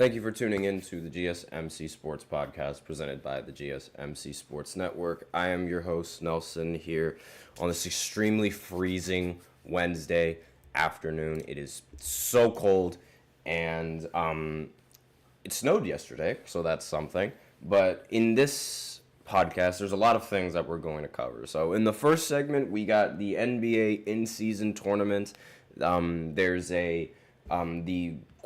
Thank you for tuning in to the GSMC Sports Podcast presented by the GSMC Sports Network. I am your host, Nelson, here on this extremely freezing Wednesday afternoon. It is so cold, and it snowed yesterday, so that's something. But in this podcast, there's a lot of things that we're going to cover. So in the first segment, we got the NBA in-season tournament. The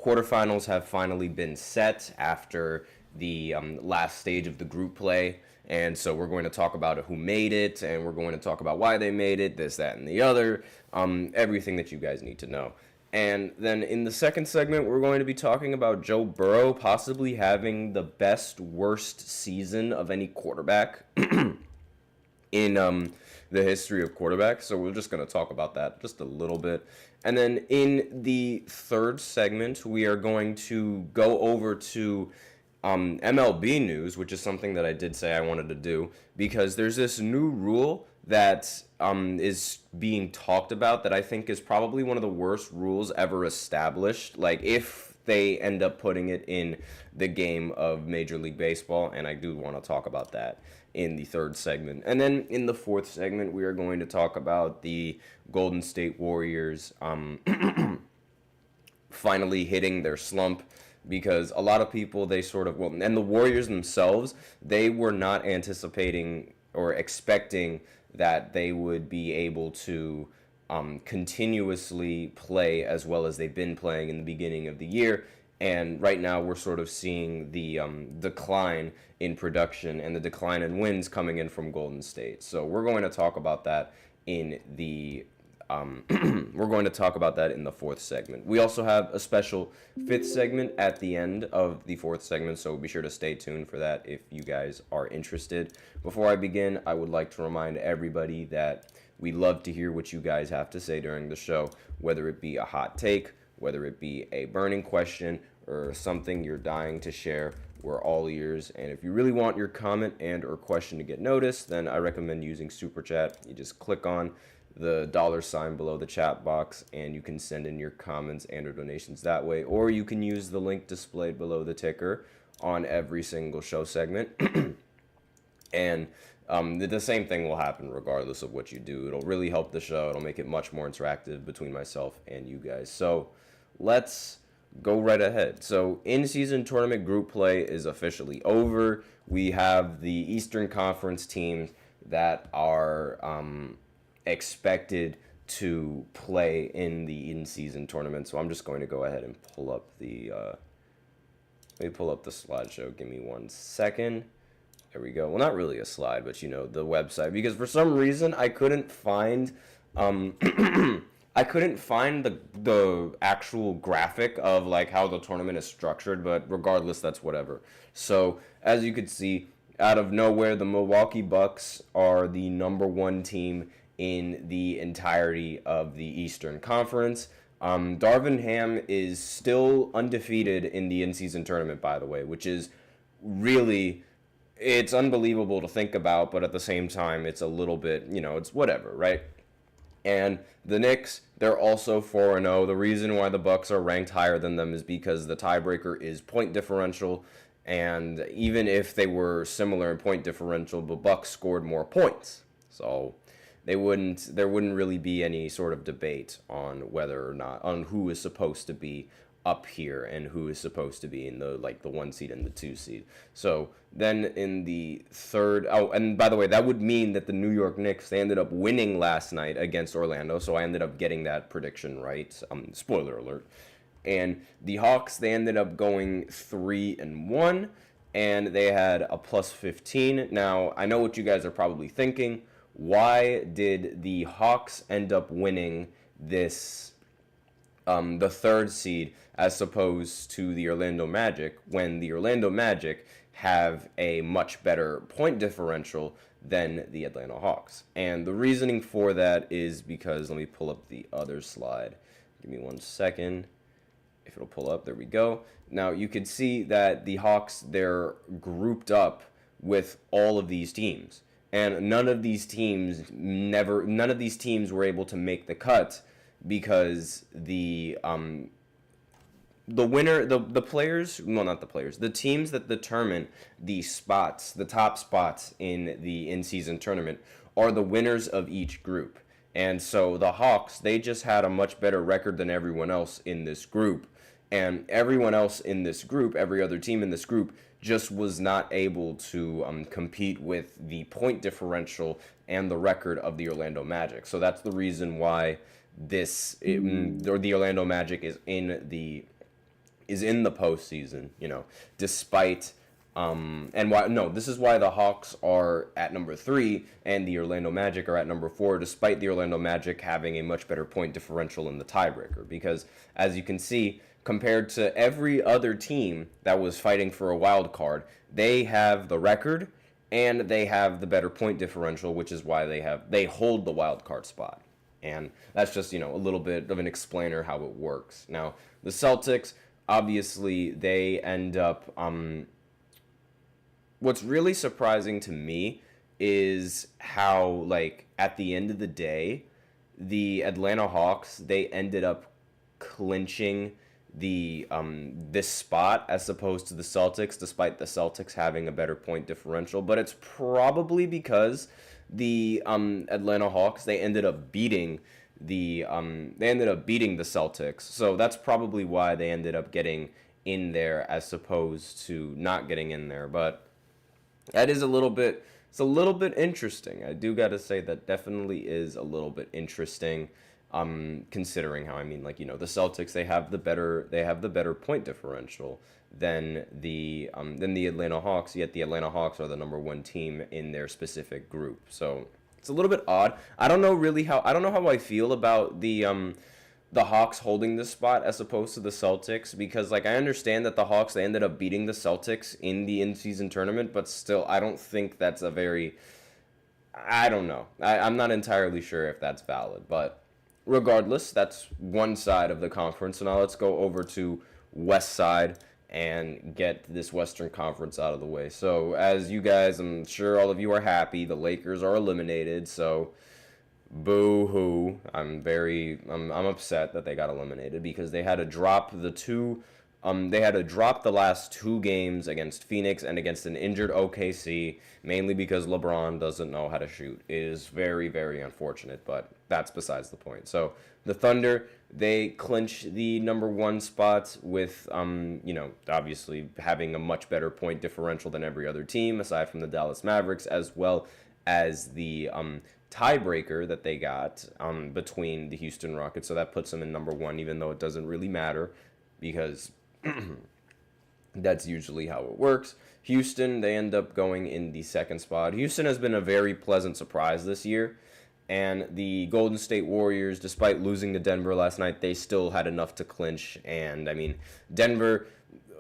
quarterfinals have finally been set after the last stage of the group play. And so we're going to talk about who made it, and we're going to talk about why they made it, this, that, and the other, everything that you guys need to know. And then in the second segment, we're going to be talking about Joe Burrow possibly having the worst season of any quarterback in the history of quarterbacks. So we're just going to talk about that just a little bit. And then in the third segment, we are going to go over to MLB news, which is something that I did say I wanted to do, because there's this new rule that is being talked about that I think is probably one of the worst rules ever established. Like, if they end up putting it in the game of Major League Baseball, and I do want to talk about that in the third segment. And then in the fourth segment, we are going to talk about the Golden State Warriors finally hitting their slump, because a lot of people, and the Warriors themselves, they were not anticipating or expecting that they would be able to continuously play as well as they've been playing in the beginning of the year. And right now we're sort of seeing the decline in production and the decline in wins coming in from Golden State. So we're going to talk about that in the fourth segment. We also have a special fifth segment at the end of the fourth segment, so be sure to stay tuned for that if you guys are interested. Before I begin, I would like to remind everybody that we love to hear what you guys have to say during the show, whether it be a hot take, whether it be a burning question, or something you're dying to share. We're all ears. And if you really want your comment and or question to get noticed, then I recommend using Super Chat. You just click on the $ below the chat box, and you can send in your comments and or donations that way. Or you can use the link displayed below the ticker on every single show segment. And the same thing will happen regardless of what you do. It'll really help the show. It'll make it much more interactive between myself and you guys. So let's go right ahead. So in-season tournament group play is officially over. We have the Eastern Conference teams that are expected to play in the in-season tournament. So I'm just going to go ahead and pull up the let me pull up the slideshow. Give me 1 second. There we go. Well, not really a slide, but the website, because for some reason I couldn't find I couldn't find the actual graphic of like how the tournament is structured, but regardless, that's whatever. So as you could see, out of nowhere, the Milwaukee Bucks are the number one team in the entirety of the Eastern Conference. Darvin Ham is still undefeated in the in-season tournament, by the way, which is really, it's unbelievable to think about, but at the same time, it's a little bit, it's whatever, right? And the Knicks, they're also 4-0. The reason why the Bucks are ranked higher than them is because the tiebreaker is point differential, and even if they were similar in point differential, the Bucks scored more points. So there wouldn't really be any sort of debate on whether or not, on who is supposed to be up here and who is supposed to be in the 1 seed and the 2 seed. So then in the third, and by the way, that would mean that the New York Knicks, they ended up winning last night against Orlando, so I ended up getting that prediction right. Spoiler alert. And the Hawks, they ended up going 3-1, and they had a plus 15. Now, I know what you guys are probably thinking. Why did the Hawks end up winning this the third seed as opposed to the Orlando Magic, when the Orlando Magic have a much better point differential than the Atlanta Hawks? And the reasoning for that is because, let me pull up the other slide. Give me 1 second. If it'll pull up, there we go. Now you can see that the Hawks, they're grouped up with all of these teams. And none of these teams were able to make the cut because the the winner, the players, well, not the players, the teams that determine the spots, the top spots in the in-season tournament are the winners of each group. And so the Hawks, they just had a much better record than everyone else in this group. And everyone else in this group, every other team in this group, just was not able to compete with the point differential and the record of the Orlando Magic. So that's the reason why or the Orlando Magic is in the postseason, despite and why no, this is why the Hawks are at number 3 and the Orlando Magic are at number 4, despite the Orlando Magic having a much better point differential in the tiebreaker. Because as you can see, compared to every other team that was fighting for a wild card, they have the record and they have the better point differential, which is why they hold the wild card spot. And that's just, a little bit of an explainer how it works. Now, the Celtics, obviously, they end up what's really surprising to me is how, like, at the end of the day, the Atlanta Hawks, they ended up clinching this spot as opposed to the Celtics, despite the Celtics having a better point differential. But it's probably because the Atlanta Hawks, they ended up beating the Celtics. So that's probably why they ended up getting in there as opposed to not getting in there. But that is it's a little bit interesting. I do got to say that definitely is a little bit interesting. Considering how, the Celtics, they have the better point differential than the Atlanta Hawks, yet the Atlanta Hawks are the number 1 team in their specific group. So it's a little bit odd. I don't know how I feel about the Hawks holding this spot as opposed to the Celtics, because I understand that the Hawks, they ended up beating the Celtics in the in-season tournament, but still I don't think that's I don't know. I'm not entirely sure if that's valid, but regardless, that's one side of the conference. So now let's go over to West Side and get this Western Conference out of the way. So as you guys, I'm sure all of you are happy, the Lakers are eliminated. So boo-hoo. I'm upset that they got eliminated because they had to drop the last 2 games against Phoenix and against an injured OKC, mainly because LeBron doesn't know how to shoot. It is very, very unfortunate, but that's besides the point. So the Thunder, they clinch the number 1 spot with, obviously having a much better point differential than every other team, aside from the Dallas Mavericks, as well as the tiebreaker that they got between the Houston Rockets. So that puts them in number 1, even though it doesn't really matter because that's usually how it works. Houston, they end up going in the 2nd spot. Houston has been a very pleasant surprise this year. And the Golden State Warriors, despite losing to Denver last night, they still had enough to clinch. And, Denver,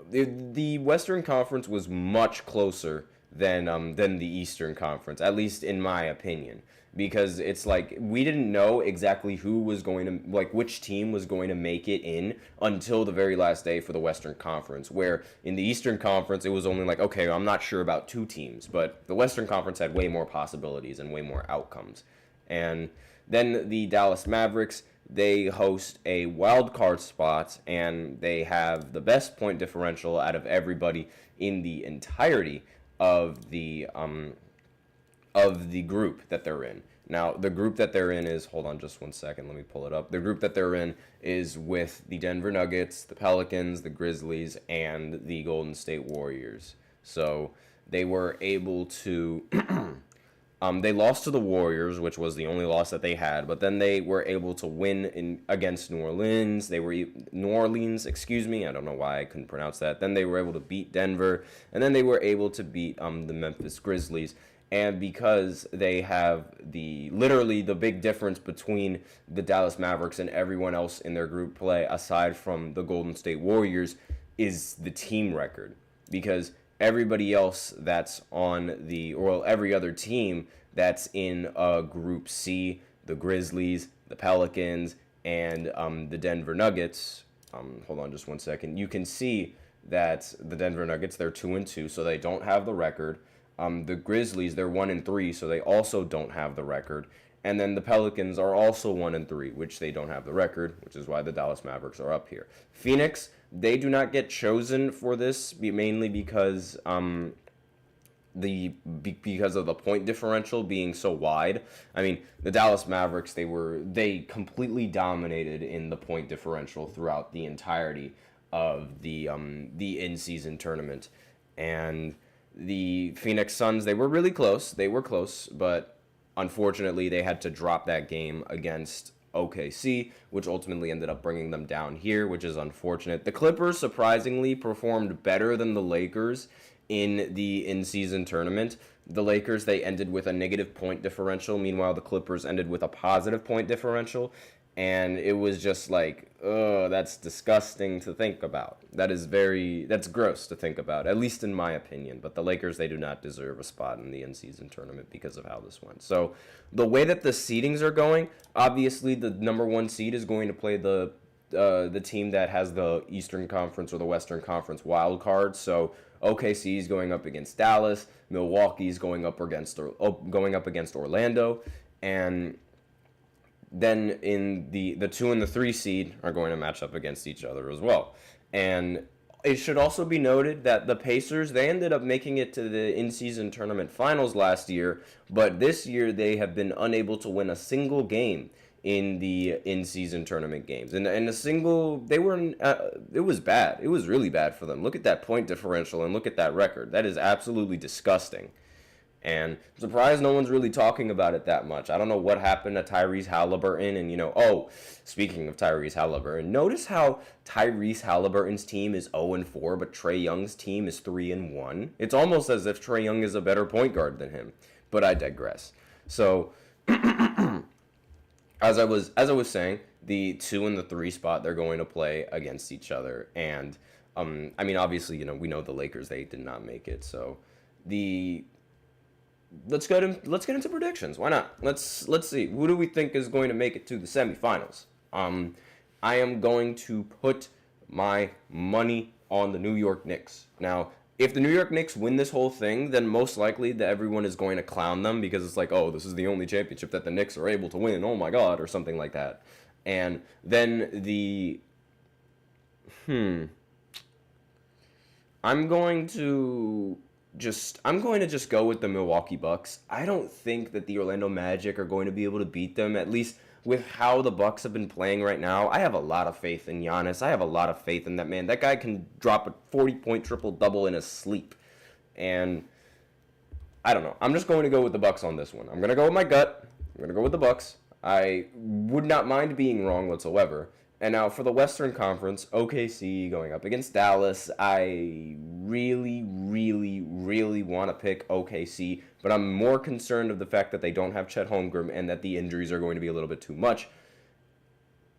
the Western Conference was much closer than the Eastern Conference, at least in my opinion. Because it's we didn't know exactly who was going to, which team was going to make it in until the very last day for the Western Conference, where in the Eastern Conference, it was only okay, I'm not sure about 2 teams, but the Western Conference had way more possibilities and way more outcomes. And then the Dallas Mavericks, they host a wild card spot, and they have the best point differential out of everybody in the entirety of the group that they're in. Now, the group that they're in is, hold on just one second, let me pull it up. The group that they're in is with the Denver Nuggets, the Pelicans, the Grizzlies, and the Golden State Warriors. So they were able to they lost to the Warriors, which was the only loss that they had, but then they were able to win against New Orleans. New Orleans, excuse me. I don't know why I couldn't pronounce that. Then they were able to beat Denver, and then they were able to beat the Memphis Grizzlies. And because they have literally the big difference between the Dallas Mavericks and everyone else in their group play, aside from the Golden State Warriors, is the team record. Because everybody else that's on every other team that's in Group C, the Grizzlies, the Pelicans, and the Denver Nuggets. Hold on just one second. You can see that the Denver Nuggets, they're 2-2, so they don't have the record. The Grizzlies, they're 1-3, so they also don't have the record. And then the Pelicans are also 1-3, which they don't have the record, which is why the Dallas Mavericks are up here. Phoenix, They do not get chosen for this, mainly because because of the point differential being so wide. I mean, the Dallas Mavericks, they completely dominated in the point differential throughout the entirety of the in-season tournament. And the Phoenix Suns, they were really close. They were close, but unfortunately they had to drop that game against OKC, which ultimately ended up bringing them down here, which is unfortunate. The Clippers surprisingly performed better than the Lakers in the in-season tournament. The Lakers, they ended with a negative point differential. Meanwhile, the Clippers ended with a positive point differential. And it was just like, oh, that's disgusting to think about. That's gross to think about, at least in my opinion. But the Lakers, they do not deserve a spot in the in-season tournament because of how this went. So the way that the seedings are going, obviously the number one seed is going to play the team that has the Eastern Conference or the Western Conference wild card. So OKC is going up against Dallas, Milwaukee is going up against Orlando, and then in the 2 and the 3 seed are going to match up against each other as well. And it should also be noted that the Pacers, they ended up making it to the in-season tournament finals last year, but this year they have been unable to win a single game in the in-season tournament games. And a single, it was bad. It was really bad for them. Look at that point differential and look at that record. That is absolutely disgusting. And I'm surprised no one's really talking about it that much. I don't know what happened to Tyrese Halliburton. And, speaking of Tyrese Halliburton, notice how Tyrese Halliburton's team is 0-4, but Trae Young's team is 3-1. It's almost as if Trae Young is a better point guard than him. But I digress. So, as I was saying, the 2 and the 3 spot, they're going to play against each other. And, obviously, we know the Lakers, they did not make it. So, let's get into predictions. Why not? Let's see. Who do we think is going to make it to the semifinals? I am going to put my money on the New York Knicks. Now, if the New York Knicks win this whole thing, then most likely that everyone is going to clown them because it's like, oh, this is the only championship that the Knicks are able to win. Oh my God, or something like that. And then I'm going to just go with the Milwaukee Bucks. I don't think that the Orlando Magic are going to be able to beat them, at least with how the Bucks have been playing right now. I have a lot of faith in Giannis. I have a lot of faith in that man. That guy can drop a 40-point triple-double in his sleep. And I don't know. I'm just going to go with the Bucks on this one. I'm going to go with my gut. I'm going to go with the Bucks. I would not mind being wrong whatsoever. And now for the Western Conference, OKC going up against Dallas. I really, really, really want to pick OKC, but I'm more concerned of the fact that they don't have Chet Holmgren and that the injuries are going to be a little bit too much.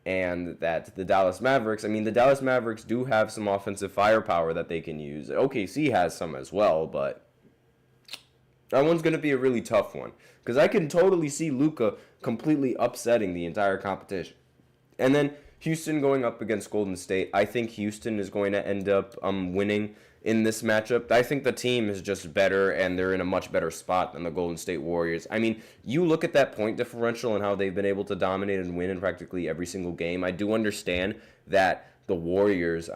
And that the Dallas Mavericks do have some offensive firepower that they can use. OKC has some as well, but that one's going to be a really tough one because I can totally see Luka completely upsetting the entire competition. And then Houston going up against Golden State. I think Houston is going to end up winning in this matchup. I think the team is just better, and they're in a much better spot than the Golden State Warriors. I mean, you look at that point differential and how they've been able to dominate and win in practically every single game. I do understand that the Warriors,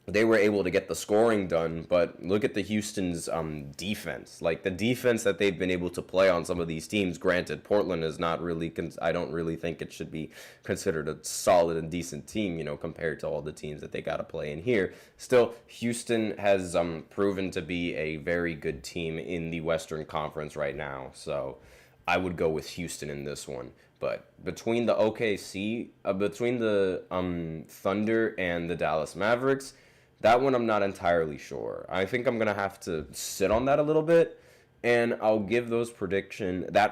they were able to get the scoring done, but look at the Houston's defense. Like, the defense that they've been able to play on some of these teams. Granted, Portland is not really, I don't really think it should be considered a solid and decent team, compared to all the teams that they got to play in here. Still, Houston has proven to be a very good team in the Western Conference right now, so I would go with Houston in this one. But between the Thunder and the Dallas Mavericks, that one I'm not entirely sure. I think I'm going to have to sit on that a little bit, and I'll give that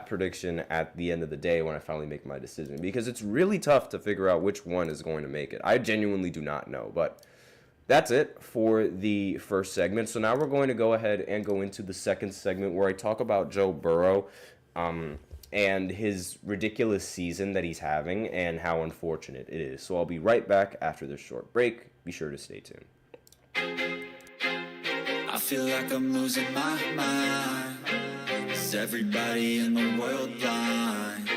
prediction at the end of the day when I finally make my decision, because it's really tough to figure out which one is going to make it. I genuinely do not know, but that's it for the first segment. So now we're going to go ahead and go into the second segment where I talk about Joe Burrow and his ridiculous season that he's having and how unfortunate it is. So I'll be right back after this short break. Be sure to stay tuned. I feel like I'm losing my mind. Is everybody in the world blind?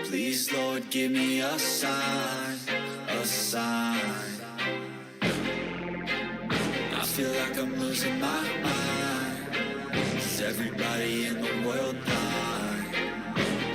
Please, Lord, give me a sign, a sign. feel like I'm losing my mind. Is everybody in the world blind?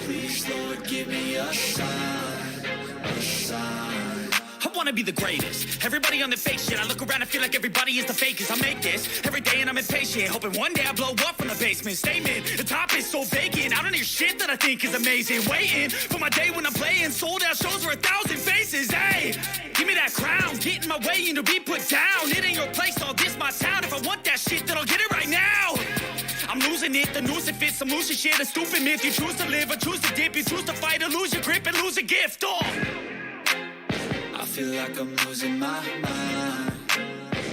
Please, Lord, give me a sign, a sign. I wanna be the greatest. Everybody on the fake shit. I look around and feel like everybody is the fakest. I make this every day and I'm impatient, hoping one day I blow up from the basement. Statement, the top is so vacant. I don't hear shit that I think is amazing. Waiting for my day when I'm playing sold out shows for 1,000 faces. Hey, give me that crown, get in my way and to be put down. It ain't your place, all this my town. If I want that shit, then I'll get it right now. I'm losing it, the noose it fits, some losing shit, a stupid myth. You choose to live or choose to dip, you choose to fight or lose your grip and lose a gift. I feel like I'm losing my mind.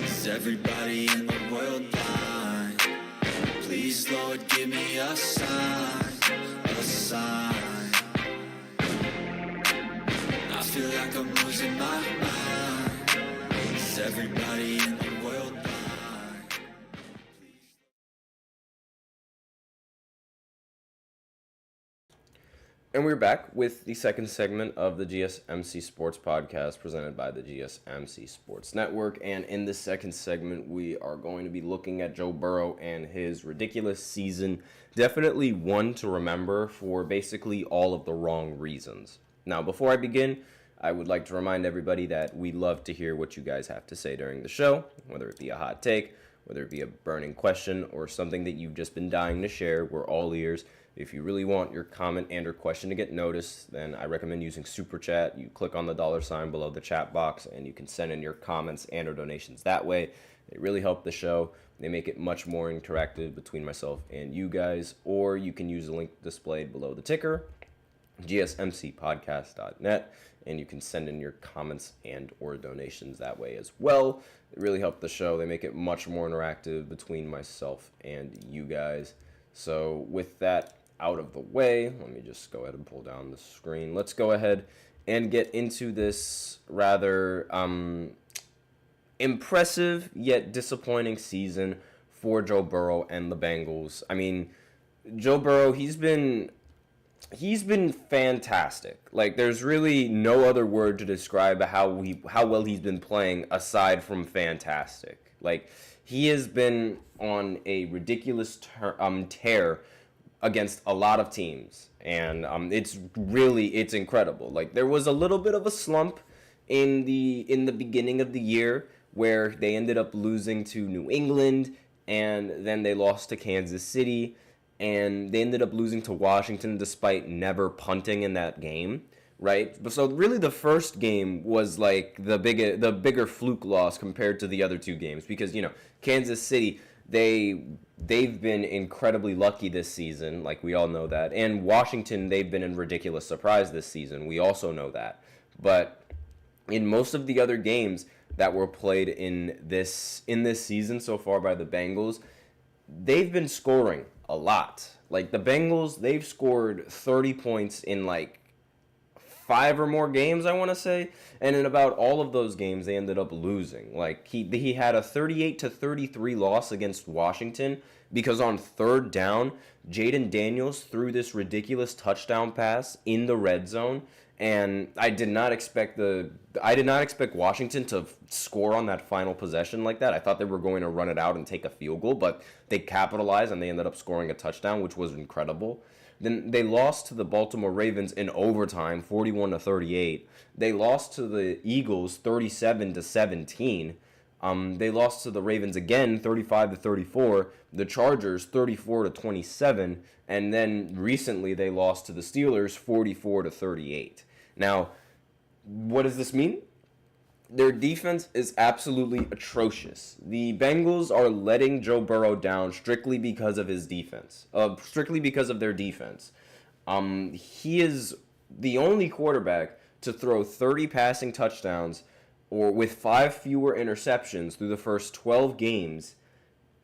Is everybody in the world blind? Please, Lord, give me a sign, a sign. I feel like I'm losing my mind. Is everybody in the world blind? And we're back with the second segment of the GSMC Sports Podcast presented by the GSMC Sports Network. And in this second segment, we are going to be looking at Joe Burrow and his ridiculous season. Definitely one to remember for basically all of the wrong reasons. Now, before I begin, I would like to remind everybody that we love to hear what you guys have to say during the show, whether it be a hot take, whether it be a burning question, or something that you've just been dying to share. We're all ears. If you really want your comment and or question to get noticed, then I recommend using Super Chat. You click on the $ below the chat box, and you can send in your comments and or donations that way. They really help the show. They make it much more interactive between myself and you guys. Or you can use the link displayed below the ticker, gsmcpodcast.net, and you can send in your comments and or donations that way as well. They really help the show. They make it much more interactive between myself and you guys. So with that out of the way, let me just go ahead and pull down the screen. Let's go ahead and get into this rather impressive yet disappointing season for Joe Burrow and the Bengals. I mean, Joe Burrow, he's been fantastic. Like, there's really no other word to describe how well he's been playing aside from fantastic. Like, he has been on a ridiculous tear against a lot of teams, and it's incredible. Like, there was a little bit of a slump in the beginning of the year where they ended up losing to New England, and then they lost to Kansas City, and they ended up losing to Washington despite never punting in that game, right? So really the first game was like the bigger fluke loss compared to the other two games, because, you know, Kansas City, they've been incredibly lucky this season, like we all know that. And Washington, they've been a ridiculous surprise this season. We also know that. But in most of the other games that were played in this season so far by the Bengals, they've been scoring a lot. Like, the Bengals, they've scored 30 points in like 5 or more games, I want to say, and in about all of those games they ended up losing. Like, he had a 38-33 loss against Washington because on third down, Jaden Daniels threw this ridiculous touchdown pass in the red zone, and I did not expect Washington to score on that final possession like that. I thought they were going to run it out and take a field goal, but they capitalized and they ended up scoring a touchdown, which was incredible. Then they lost to the Baltimore Ravens in overtime, 41-38. They lost to the Eagles, 37-17. They lost to the Ravens again, 35-34. The Chargers, 34-27. And then recently they lost to the Steelers, 44-38. Now, what does this mean? Their defense is absolutely atrocious. The Bengals are letting Joe Burrow down strictly because of his defense. Strictly because of their defense. He is the only quarterback to throw 30 passing touchdowns or with 5 fewer interceptions through the first 12 games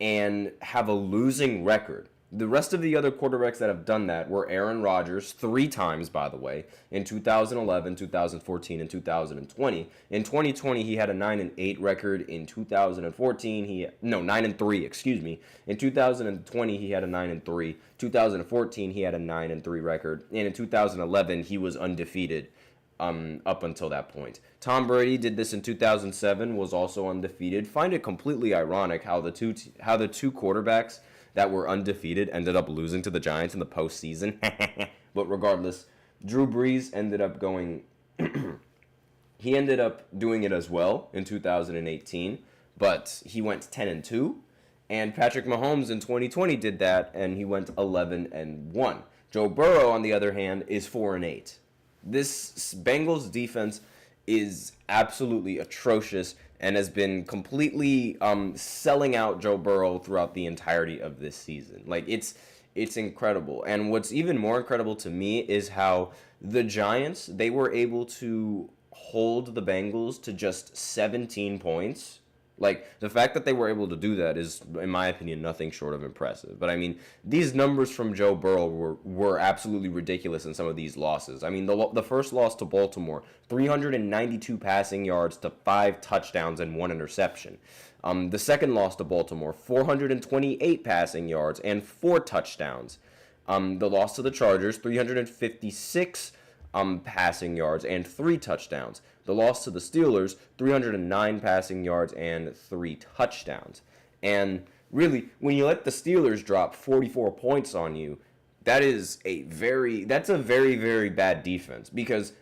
and have a losing record. The rest of the other quarterbacks that have done that were Aaron Rodgers, 3 times, by the way, in 2011, 2014, and 2020. In 2020, he had a 9-8 record. In 2014, 9-3, excuse me. In 2020, he had a 9-3. 2014, he had a 9-3 record. And in 2011, he was undefeated. up until that point. Tom Brady did this in 2007, was also undefeated. Find it completely ironic how the two quarterbacks that were undefeated ended up losing to the Giants in the postseason. But regardless, Drew Brees ended up going. He ended up doing it as well in 2018, but he went 10-2. And Patrick Mahomes in 2020 did that, and he went 11-1. Joe Burrow, on the other hand, is 4-8. This Bengals defense is absolutely atrocious and has been completely selling out Joe Burrow throughout the entirety of this season. Like, it's incredible. And what's even more incredible to me is how the Giants, they were able to hold the Bengals to just 17 points. Like, the fact that they were able to do that is, in my opinion, nothing short of impressive. But, I mean, these numbers from Joe Burrow were absolutely ridiculous in some of these losses. I mean, the first loss to Baltimore, 392 passing yards to 5 touchdowns and 1 interception. The second loss to Baltimore, 428 passing yards and 4 touchdowns. The loss to the Chargers, 356 passing yards and 3 touchdowns. The loss to the Steelers, 309 passing yards and 3 touchdowns. And really, when you let the Steelers drop 44 points on you, that's a very, very bad defense, because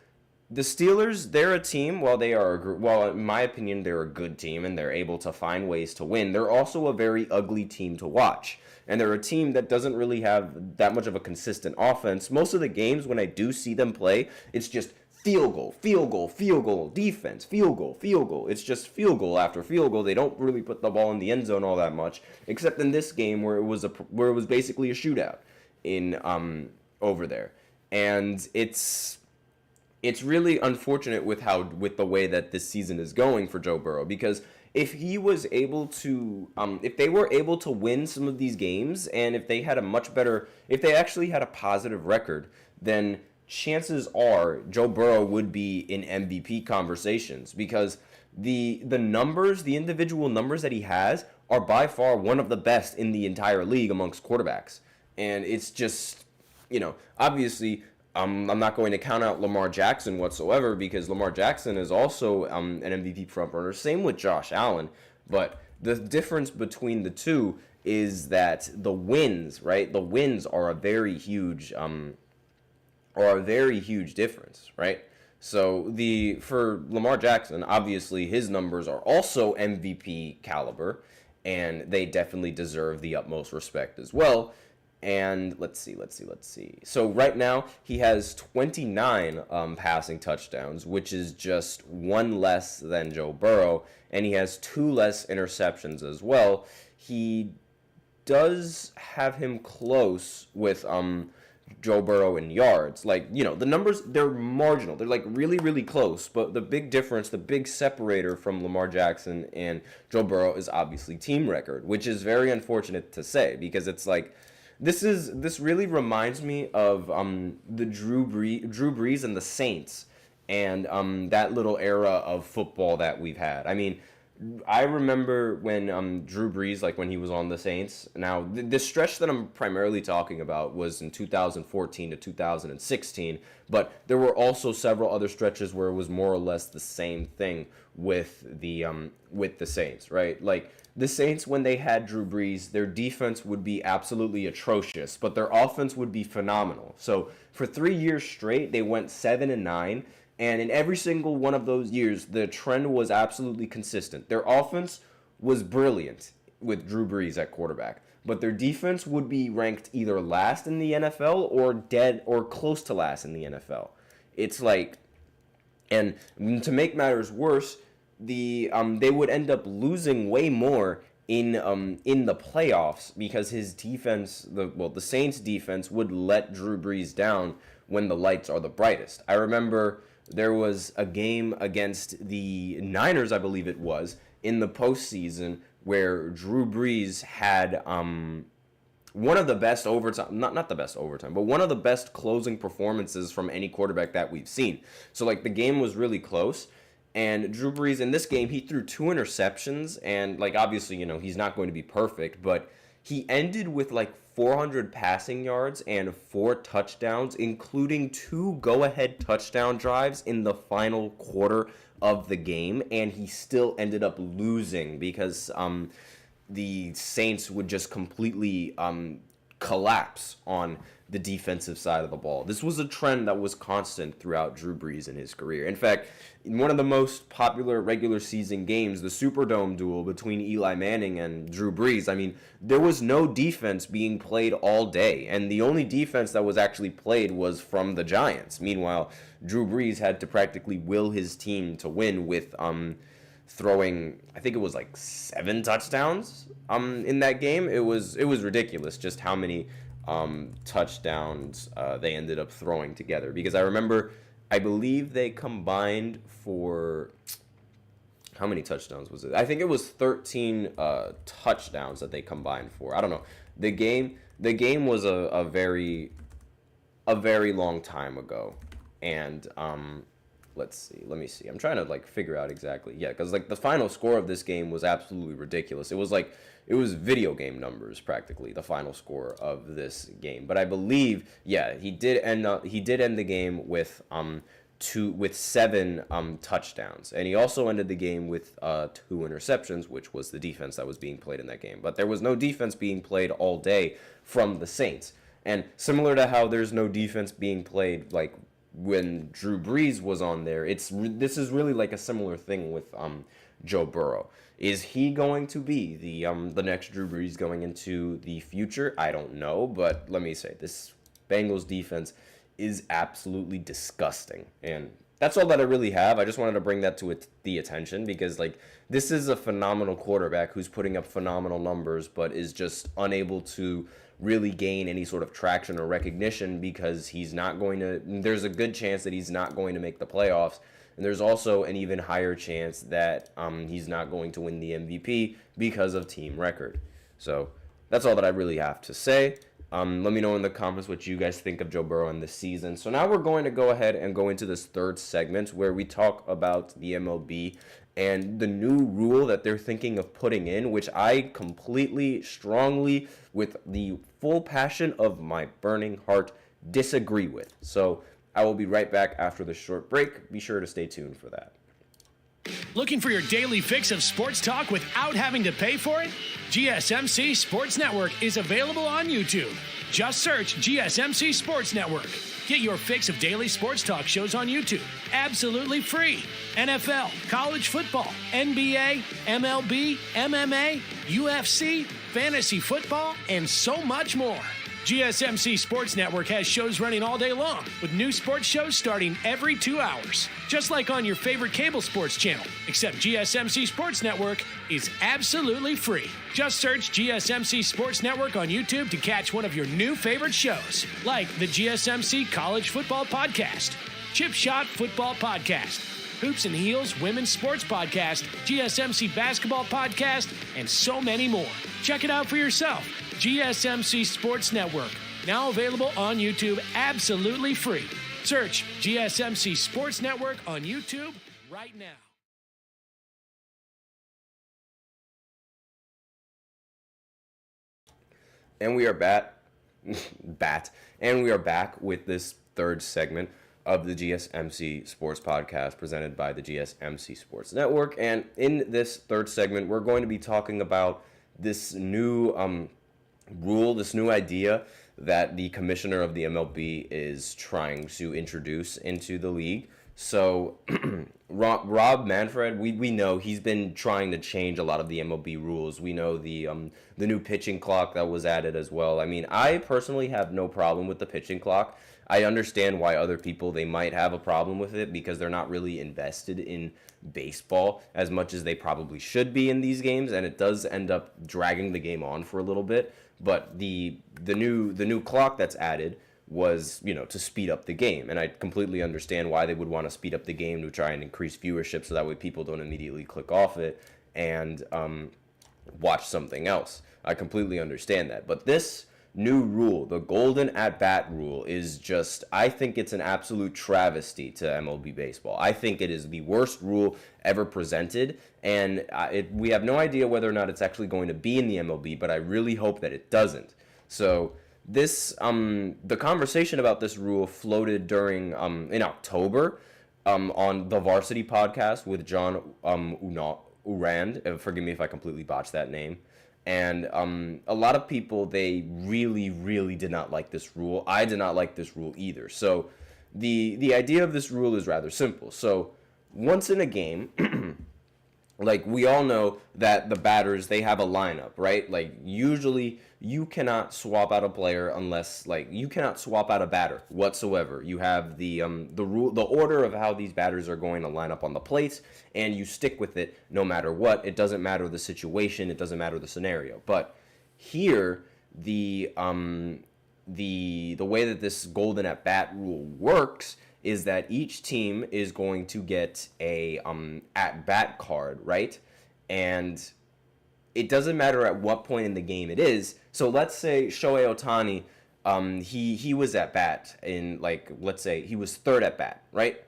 the Steelers, they're a team, while in my opinion, they're a good team and they're able to find ways to win, they're also a very ugly team to watch. And they're a team that doesn't really have that much of a consistent offense. Most of the games, when I do see them play, it's just field goal, defense, field goal. It's just field goal after field goal. They don't really put the ball in the end zone all that much, except in this game where it was basically a shootout in over there. And it's really unfortunate with the way that this season is going for Joe Burrow, because if he was able to, if they were able to win some of these games, and if they actually had a positive record, then chances are Joe Burrow would be in MVP conversations, because the individual numbers that he has are by far one of the best in the entire league amongst quarterbacks. And it's just, obviously, I'm not going to count out Lamar Jackson whatsoever, because Lamar Jackson is also an MVP frontrunner. Same with Josh Allen. But the difference between the two is that the wins, right? The wins are a very huge difference, right? So for Lamar Jackson, obviously his numbers are also MVP caliber, and they definitely deserve the utmost respect as well. And let's see. So right now he has 29 passing touchdowns, which is just 1 less than Joe Burrow, and he has 2 less interceptions as well. He does have him close with Joe Burrow in yards. Like, the numbers, they're marginal. They're like really, really close. But the big difference, the big separator from Lamar Jackson and Joe Burrow is obviously team record, which is very unfortunate to say, because it's like, this really reminds me of the Drew Brees and the Saints, and that little era of football that we've had. I mean, I remember when Drew Brees, like when he was on the Saints. Now, the stretch that I'm primarily talking about was in 2014 to 2016, but there were also several other stretches where it was more or less the same thing with the Saints, right? Like, the Saints, when they had Drew Brees, their defense would be absolutely atrocious, but their offense would be phenomenal. So for 3 years straight, they went 7-9, and in every single one of those years, the trend was absolutely consistent. Their offense was brilliant with Drew Brees at quarterback, but their defense would be ranked either last in the NFL or dead or close to last in the NFL. It's like, and to make matters worse, they would end up losing way more in the playoffs, because his defense, the Saints defense, would let Drew Brees down when the lights are the brightest. I remember there was a game against the Niners, I believe it was, in the postseason, where Drew Brees had one of the best overtime, not the best overtime, but one of the best closing performances from any quarterback that we've seen. So, like, the game was really close. And Drew Brees, in this game, he threw 2 interceptions, and, like, obviously, he's not going to be perfect, but he ended with like 400 passing yards and 4 touchdowns, including 2 go-ahead touchdown drives in the final quarter of the game, and he still ended up losing because the Saints would just completely collapse on the defensive side of the ball. This was a trend that was constant throughout Drew Brees in his career. In fact, in one of the most popular regular season games, the Superdome duel between Eli Manning and Drew Brees, I mean, there was no defense being played all day, and the only defense that was actually played was from the Giants. Meanwhile, Drew Brees had to practically will his team to win with throwing, I think it was like 7 touchdowns in that game. It was ridiculous just how many touchdowns they ended up throwing together, because I believe they combined for, how many touchdowns was it? I think it was 13 touchdowns that they combined for. I don't know. The game was a very long time ago, and let me see. I'm trying to like figure out exactly. Yeah, because like the final score of this game was absolutely ridiculous. It was video game numbers practically, the final score of this game. But I believe, yeah, he did end the game with 7 touchdowns, and he also ended the game with 2 interceptions, which was the defense that was being played in that game. But there was no defense being played all day from the Saints, and similar to how there's no defense being played like when Drew Brees was on there, this is really like a similar thing with Joe Burrow. Is he going to be the next Drew Brees going into the future? I don't know, but let me say, this Bengals defense is absolutely disgusting, and that's all that I really have. I just wanted to bring that to the attention, because like this is a phenomenal quarterback who's putting up phenomenal numbers, but is just unable to really gain any sort of traction or recognition, because there's a good chance that he's not going to make the playoffs. And there's also an even higher chance that he's not going to win the MVP because of team record. So that's all that I really have to say. Let me know in the comments what you guys think of Joe Burrow in this season. So now we're going to go ahead and go into this third segment where we talk about the MLB and the new rule that they're thinking of putting in, which I completely, strongly, with the full passion of my burning heart, disagree with. So I will be right back after this short break. Be sure to stay tuned for that. Looking for your daily fix of sports talk without having to pay for it? GSMC Sports Network is available on YouTube. Just search GSMC Sports Network. Get your fix of daily sports talk shows on YouTube, absolutely free. NFL, college football, NBA, MLB, MMA, UFC, fantasy football, and so much more. GSMC Sports Network has shows running all day long, with new sports shows starting every 2 hours. Just like on your favorite cable sports channel, except GSMC Sports Network is absolutely free. Just search GSMC Sports Network on YouTube to catch one of your new favorite shows, like the GSMC College Football Podcast, Chip Shot Football Podcast, Hoops and Heels Women's Sports Podcast, GSMC Basketball Podcast, and so many more. Check it out for yourself. GSMC Sports Network, now available on YouTube absolutely free. Search GSMC Sports Network on YouTube right now. And we are and we are back with this third segment of the GSMC Sports Podcast presented by the GSMC Sports Network. And in this third segment, we're going to be talking about this new rule, this new idea that the commissioner of the MLB is trying to introduce into the league. So Rob Manfred, we know he's been trying to change a lot of the MLB rules. We know the new pitching clock that was added as well. I mean, I personally have no problem with the pitching clock. I understand why other people, they might have a problem with it because they're not really invested in baseball as much as they probably should be in these games, and it does end up dragging the game on for a little bit. But the new clock that's added was, to speed up the game, and I completely understand why they would want to speed up the game to try and increase viewership, so that way people don't immediately click off it and watch something else. I completely understand that, but this new rule, the golden at-bat rule, is just, I think it's an absolute travesty to MLB baseball. I think it is the worst rule ever presented, and we have no idea whether or not it's actually going to be in the MLB, but I really hope that it doesn't. So this, the conversation about this rule floated during, in October, on the Varsity podcast with John Urand. Forgive me if I completely botched that name. And a lot of people, they really, really did not like this rule. I did not like this rule either. So the idea of this rule is rather simple. So once in a game, like, we all know that the batters, they have a lineup, right? Like, usually you cannot swap out a player unless, like, you cannot swap out a batter whatsoever. You have the rule, the order of how these batters are going to line up on the plates, and you stick with it no matter what. It doesn't matter the situation, it doesn't matter the scenario. But here, the way that this golden at bat rule works is that each team is going to get a at-bat card, right? And it doesn't matter at what point in the game it is. So let's say Shohei Ohtani, he was at bat in, like, let's say he was third at bat, right?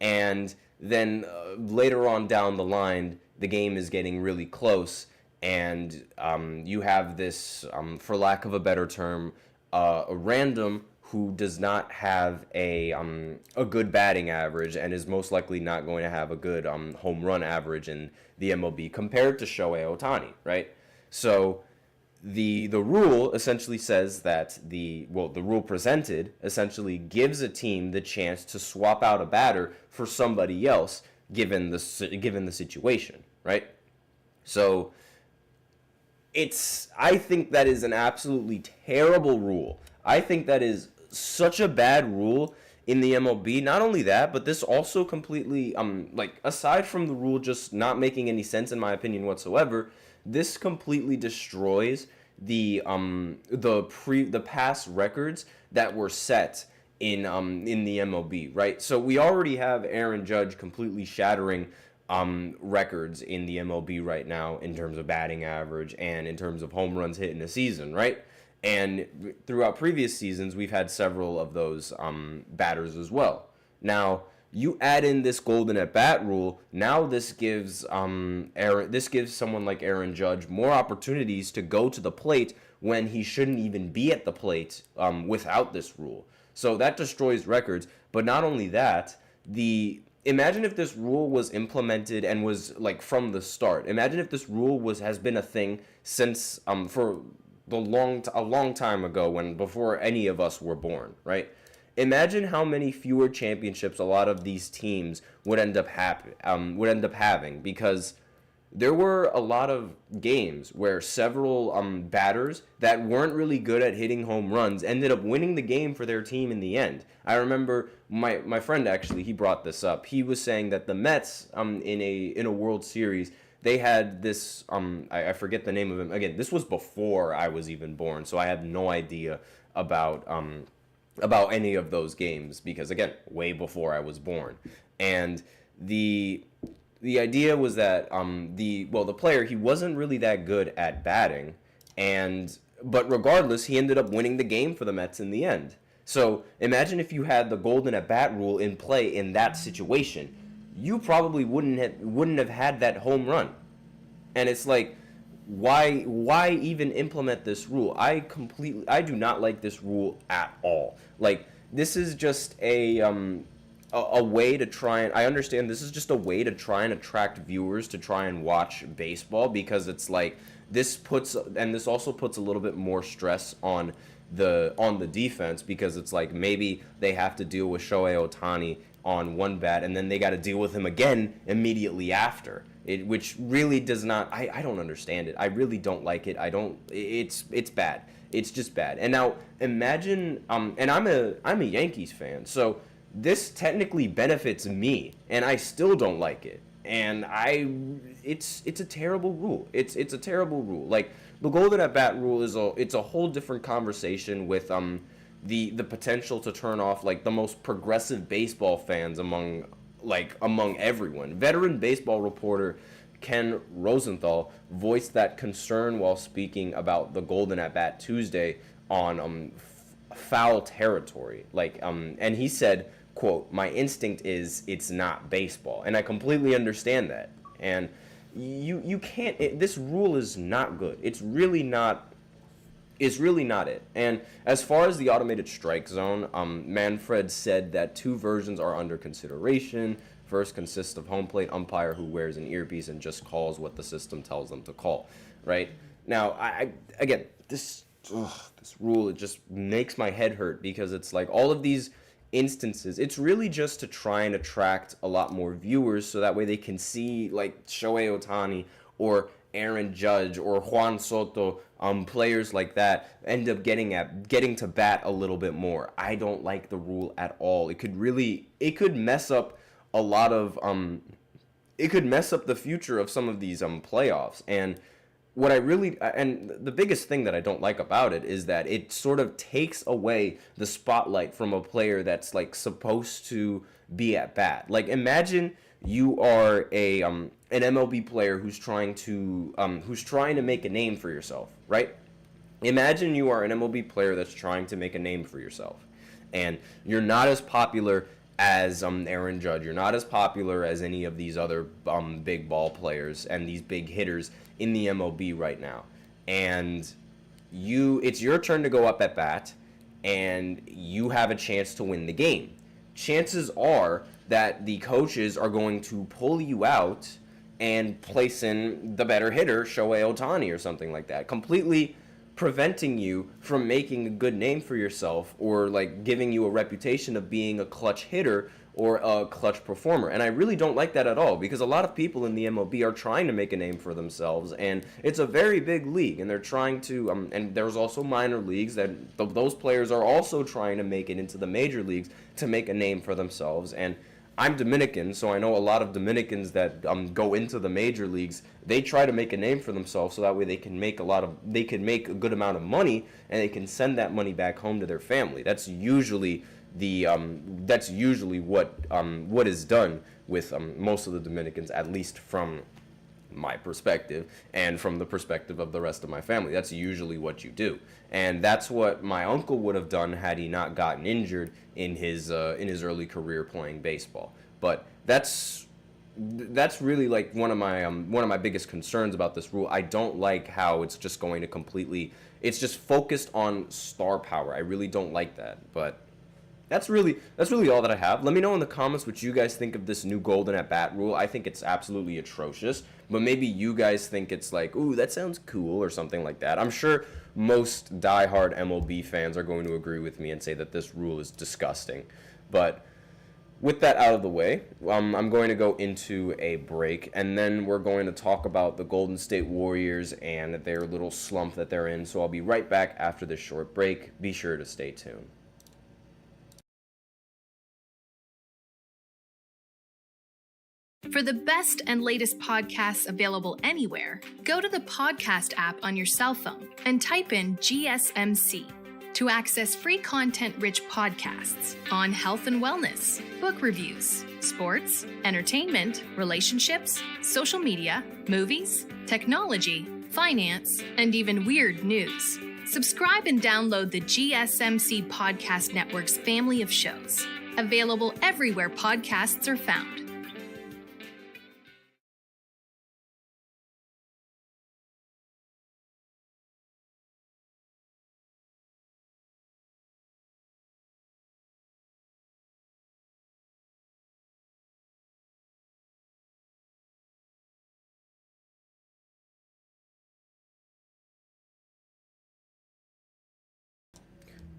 And then later on down the line, the game is getting really close, and you have this, for lack of a better term, a random who does not have a good batting average and is most likely not going to have a good home run average in the MLB compared to Shohei Ohtani, right? So the rule essentially says that the rule presented essentially gives a team the chance to swap out a batter for somebody else given the situation, right? So I think that is an absolutely terrible rule. I think that is such a bad rule in the MLB. Not only that, but this also completely, like, aside from the rule just not making any sense in my opinion whatsoever, this completely destroys the past records that were set in the MLB, right? So we already have Aaron Judge completely shattering records in the MLB right now in terms of batting average and in terms of home runs hit in a season, right? And throughout previous seasons, we've had several of those batters as well. Now, you add in this golden at bat rule. Now this gives someone like Aaron Judge more opportunities to go to the plate when he shouldn't even be at the plate without this rule. So that destroys records. But not only that, imagine if this rule was implemented and was, like, from the start. Imagine if this rule has been a thing since for a long time ago, before any of us were born, right? Imagine how many fewer championships a lot of these teams would end up having, because there were a lot of games where several batters that weren't really good at hitting home runs ended up winning the game for their team in the end. I remember my friend, actually, he brought this up. He was saying that the Mets in a World Series, they had this, I forget the name of him. Again, this was before I was even born, so I have no idea about any of those games, because, again, way before I was born. And the idea was that the player, he wasn't really that good at batting, but regardless, he ended up winning the game for the Mets in the end. So imagine if you had the golden at bat rule in play in that situation. You probably wouldn't have had that home run. And it's like, why even implement this rule? I do not like this rule at all. Like, this is just a way to try and, I understand this is just a way to try and attract viewers to try and watch baseball, because it's like this also puts a little bit more stress on the defense, because it's like maybe they have to deal with Shohei Ohtani on one bat, and then they got to deal with him again immediately after. Which really does not, I don't understand it. I really don't like it. It's bad. It's just bad. And now imagine, and I'm a Yankees fan, so this technically benefits me, and I still don't like it. And it's a terrible rule. It's a terrible rule. Like, the golden at bat rule it's a whole different conversation with the potential to turn off, like, the most progressive baseball fans among everyone. Veteran baseball reporter Ken Rosenthal voiced that concern while speaking about the Golden at Bat Tuesday on foul territory. Like, and he said, quote, "My instinct is it's not baseball," and I completely understand that. And you can't. This rule is not good. It's really not. It's really not it. And as far as the automated strike zone, Manfred said that 2 versions are under consideration. First consists of home plate umpire who wears an earpiece and just calls what the system tells them to call. Right now, again, this rule, it just makes my head hurt, because it's like all of these instances, it's really just to try and attract a lot more viewers, so that way they can see like Shohei Ohtani or Aaron Judge or Juan Soto, players like that end up getting to bat a little bit more. I don't like the rule at all. It could mess up a lot of it could mess up the future of some of these playoffs. And the biggest thing that I don't like about it is that it sort of takes away the spotlight from a player that's like supposed to be at bat. Like, imagine you are an MLB player who's trying to make a name for yourself, right? Imagine you are an MLB player that's trying to make a name for yourself, and you're not as popular as Aaron Judge. You're not as popular as any of these other big ball players and these big hitters in the MLB right now. And it's your turn to go up at bat, and you have a chance to win the game. Chances are that the coaches are going to pull you out and place in the better hitter, Shohei Ohtani or something like that, completely preventing you from making a good name for yourself, or like giving you a reputation of being a clutch hitter or a clutch performer. And I really don't like that at all, because a lot of people in the MLB are trying to make a name for themselves, and it's a very big league, and they're trying to and there's also minor leagues that those players are also trying to make it into the major leagues to make a name for themselves. And I'm Dominican, so I know a lot of Dominicans that go into the major leagues. They try to make a name for themselves, so that way they can make a good amount of money, and they can send that money back home to their family. That's usually what is done with most of the Dominicans, at least from my perspective and from the perspective of the rest of my family. That's usually what you do, and that's what my uncle would have done had he not gotten injured in his early career playing baseball. But that's really like one of my biggest concerns about this rule. I don't like how it's just going to it's just focused on star power. I really don't like that. But that's really all that I have. Let me know in the comments what you guys think of this new golden at bat rule. I think it's absolutely atrocious, but maybe you guys think it's like, ooh, that sounds cool or something like that. I'm sure most diehard MLB fans are going to agree with me and say that this rule is disgusting. But with that out of the way, I'm going to go into a break, and then we're going to talk about the Golden State Warriors and their little slump that they're in. So I'll be right back after this short break. Be sure to stay tuned. For the best and latest podcasts available anywhere, go to the podcast app on your cell phone and type in GSMC to access free content-rich podcasts on health and wellness, book reviews, sports, entertainment, relationships, social media, movies, technology, finance, and even weird news. Subscribe and download the GSMC Podcast Network's family of shows, available everywhere podcasts are found.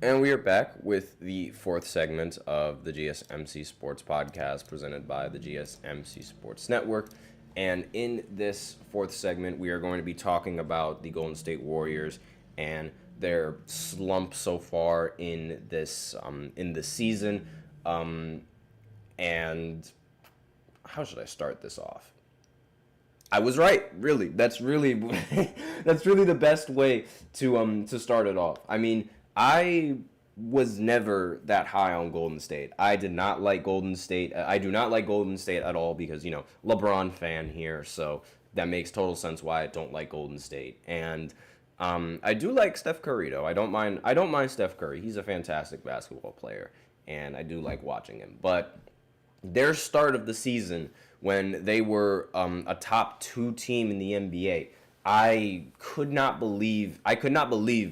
And we are back with the 4th segment of the GSMC Sports Podcast presented by the GSMC Sports Network. And in this 4th segment, we are going to be talking about the Golden State Warriors and their slump so far in this season. And how should I start this off? I was right, really. That's really the best way to start it off. I mean, I was never that high on Golden State. I did not like Golden State. I do not like Golden State at all because, LeBron fan here, so that makes total sense why I don't like Golden State. And I do like Steph Curry though. I don't mind Steph Curry. He's a fantastic basketball player, and I do like watching him. But their start of the season, when they were a top 2 team in the NBA, I could not believe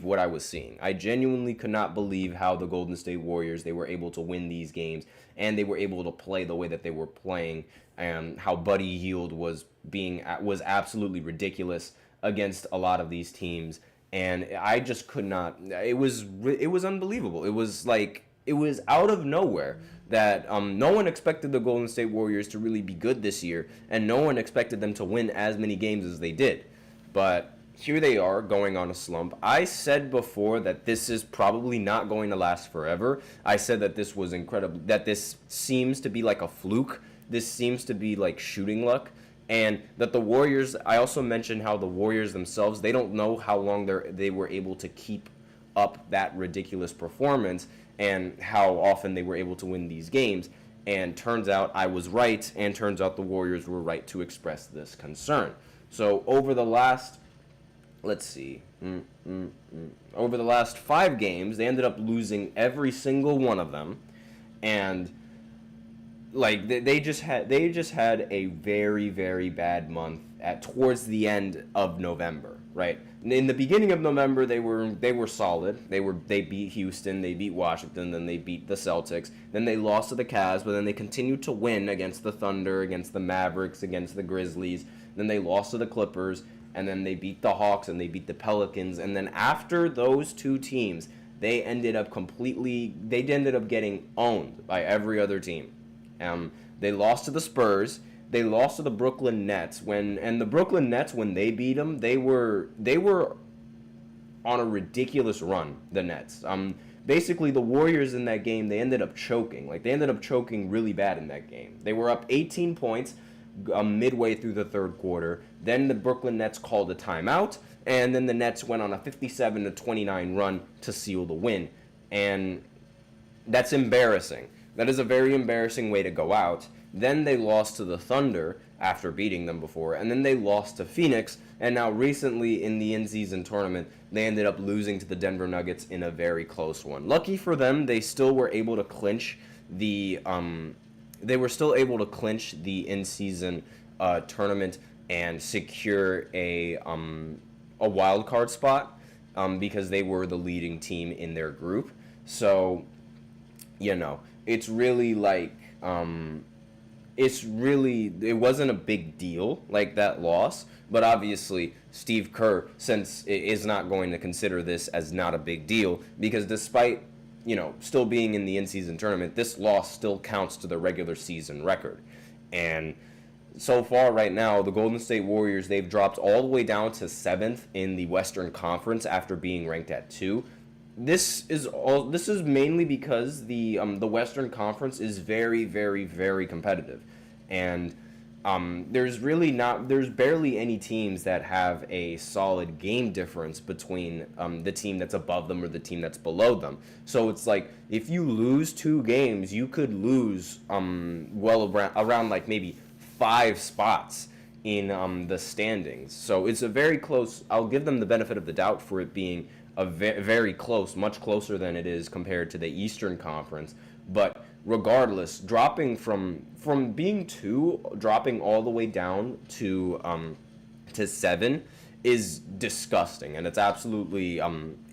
what I was seeing. I genuinely could not believe how the Golden State Warriors, they were able to win these games, and they were able to play the way that they were playing, and how Buddy Hield was absolutely ridiculous against a lot of these teams. And I just could not. It was unbelievable. It was out of nowhere that no one expected the Golden State Warriors to really be good this year, and no one expected them to win as many games as they did. But here they are going on a slump. I said before that this is probably not going to last forever. I said that this was incredible, that this seems to be like a fluke. This seems to be like shooting luck. And that the Warriors, I also mentioned how the Warriors themselves, they don't know how long they were able to keep up that ridiculous performance and how often they were able to win these games. And turns out I was right, and turns out the Warriors were right to express this concern. So over the last, over the last 5 games, they ended up losing every single one of them, and like they just had a very, very bad month towards the end of November, right? In the beginning of November, they were solid. They beat Houston, they beat Washington, then they beat the Celtics, then they lost to the Cavs, but then they continued to win against the Thunder, against the Mavericks, against the Grizzlies. Then they lost to the Clippers, and then they beat the Hawks, and they beat the Pelicans. And then after those 2 teams, they ended up getting owned by every other team. They lost to the Spurs. They lost to the Brooklyn Nets. The Brooklyn Nets, when they beat them, they were on a ridiculous run, the Nets. Basically, the Warriors in that game, they ended up choking. They ended up choking really bad in that game. They were up 18 points midway through the third quarter. Then the Brooklyn Nets called a timeout, and then the Nets went on a 57-29 run to seal the win. And that's embarrassing. That is a very embarrassing way to go out. Then they lost to the Thunder after beating them before, and then they lost to Phoenix, and now recently in the in-season tournament, they ended up losing to the Denver Nuggets in a very close one. Lucky for them, they still were able to clinch the in-season tournament and secure a wild card spot because they were the leading team in their group. So, it's really it wasn't a big deal, that loss, but obviously Steve Kerr is not going to consider this as not a big deal, because despite still being in the in-season tournament, this loss still counts to the regular season record. And so far right now, the Golden State Warriors, they've dropped all the way down to 7th in the Western Conference after being ranked at 2. This is mainly because the Western Conference is very, very, very competitive, and there's barely any teams that have a solid game difference between the team that's above them or the team that's below them. So it's like if you lose 2 games, you could lose around maybe 5 spots in the standings. So it's a very close. I'll give them the benefit of the doubt for it being very close, much closer than it is compared to the Eastern Conference. But regardless, dropping from being 2, dropping all the way down to 7 is disgusting, and it's absolutely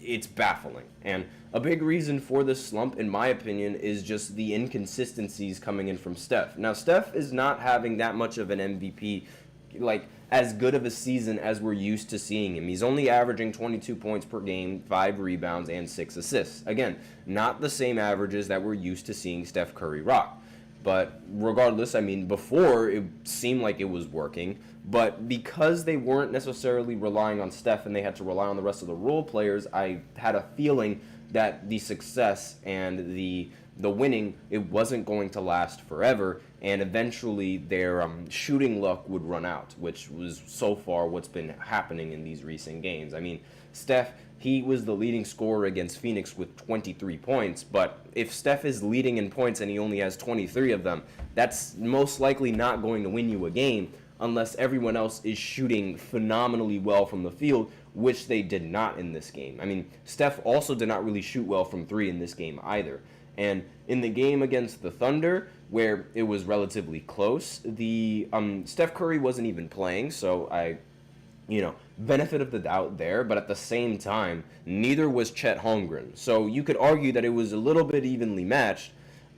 it's baffling. And a big reason for this slump, in my opinion, is just the inconsistencies coming in from Steph. Now, Steph is not having that much of an MVP, as good of a season as we're used to seeing him. He's only averaging 22 points per game, 5 rebounds, and 6 assists. Again, not the same averages that we're used to seeing Steph Curry rock. But regardless, before it seemed like it was working, but because they weren't necessarily relying on Steph and they had to rely on the rest of the role players, I had a feeling that the success and the winning, it wasn't going to last forever, and eventually their shooting luck would run out, which was so far what's been happening in these recent games. Steph, he was the leading scorer against Phoenix with 23 points, but if Steph is leading in points and he only has 23 of them, that's most likely not going to win you a game unless everyone else is shooting phenomenally well from the field, which they did not in this game. I mean, Steph also did not really shoot well from 3 in this game either. And in the game against the Thunder, where it was relatively close, the Steph Curry wasn't even playing, so benefit of the doubt there, but at the same time, neither was Chet Holmgren. So you could argue that it was a little bit evenly matched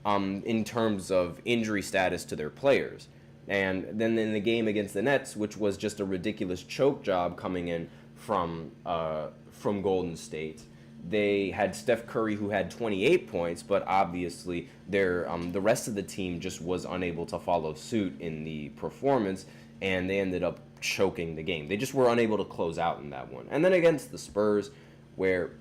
in terms of injury status to their players. And then in the game against the Nets, which was just a ridiculous choke job coming in from Golden State, they had Steph Curry, who had 28 points, but obviously the rest of the team just was unable to follow suit in the performance, and they ended up choking the game. They just were unable to close out in that one. And then against the Spurs, where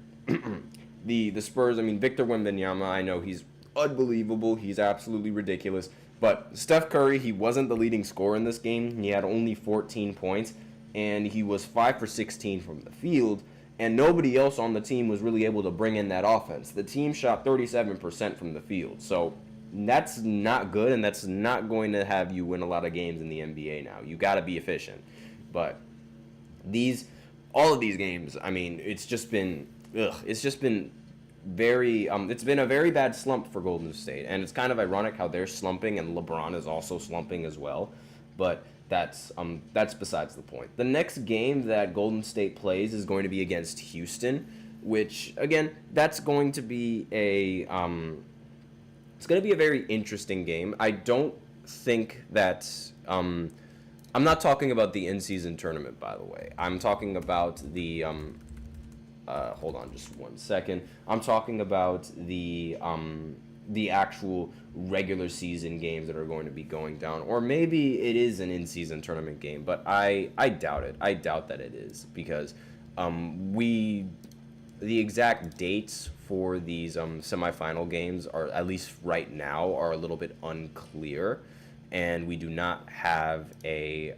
the Spurs, I mean, Victor Wembanyama, I know he's unbelievable, he's absolutely ridiculous, but Steph Curry, he wasn't the leading scorer in this game. He had only 14 points, and he was 5 for 16 from the field, and nobody else on the team was really able to bring in that offense. The team shot 37% from the field, so that's not good, and that's not going to have you win a lot of games in the NBA now. You got to be efficient. But all of these games, I mean, it's been very, it's been a very bad slump for Golden State, and it's kind of ironic how they're slumping and LeBron is also slumping as well. But that's besides the point. The next game that Golden State plays is going to be against Houston, which again, that's going to be it's going to be a very interesting game. I don't think that I'm not talking about the in-season tournament, by the way. I'm talking about the hold on just one second. I'm talking about the actual regular season games that are going to be going down, or maybe it is an in-season tournament game, but I doubt it. I doubt that it is, because the exact dates for these semifinal games are, at least right now, are a little bit unclear, and we do not have a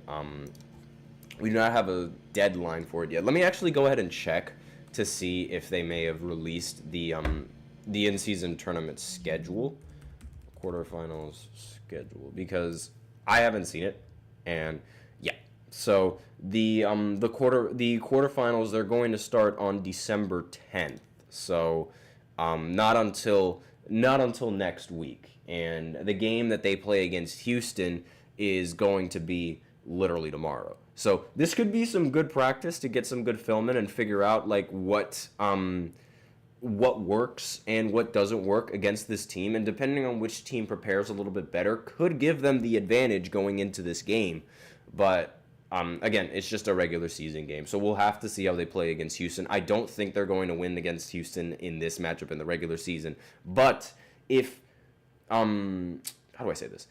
deadline for it yet. Let me actually go ahead and check to see if they may have released the in-season tournament schedule, quarterfinals schedule, because I haven't seen it. And yeah, so the quarterfinals, they're going to start on December 10th. So not until next week. And the game that they play against Houston is going to be literally tomorrow. So this could be some good practice to get some good film in and figure out like what works and what doesn't work against this team, and depending on which team prepares a little bit better, could give them the advantage going into this game. But again, it's just a regular season game, so we'll have to see how they play against Houston. I don't think they're going to win against Houston in this matchup in the regular season, but if how do I say this?